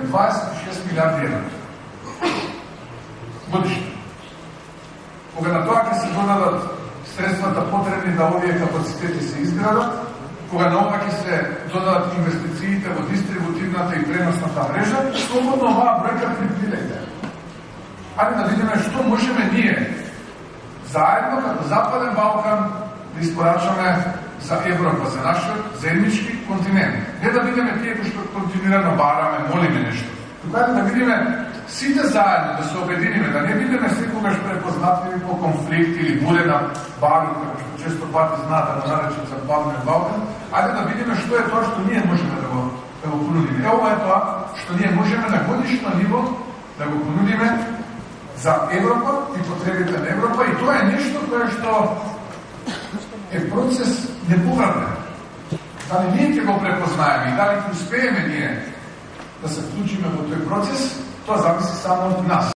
26 милиарди евра годишно. Кога на тоа ќе се додадат средствата потребни да овие капацитети се изградат, кога на ова ќе се додадат инвестициите во дистрибутивната и преносната мрежа, слободно оваа бројка триплирајте. Ајде да видиме што можеме ние заедно како Западен Балкан да испорачаме за Европа, за нашиот заеднички континент. Не да видиме тие кои што континуирано бараме, молиме нешто. Тука да видиме сите заедно, да се обединиме, да не видиме секогаш препознатливи по конфликт или бурена барут, како што често пати знаат да го наречат Западен Балкан. Ајде да видиме што е тоа што ние можеме да го понудиме. Ова е тоа што ние можеме на годишно ниво да го понудиме за Европа и потребите на Европа, и тоа е нешто кое што е процес неповратен. Дали ние ќе го препознаеме и дали ќе успееме ние да се вклучиме во тој процес, тоа зависи само од нас.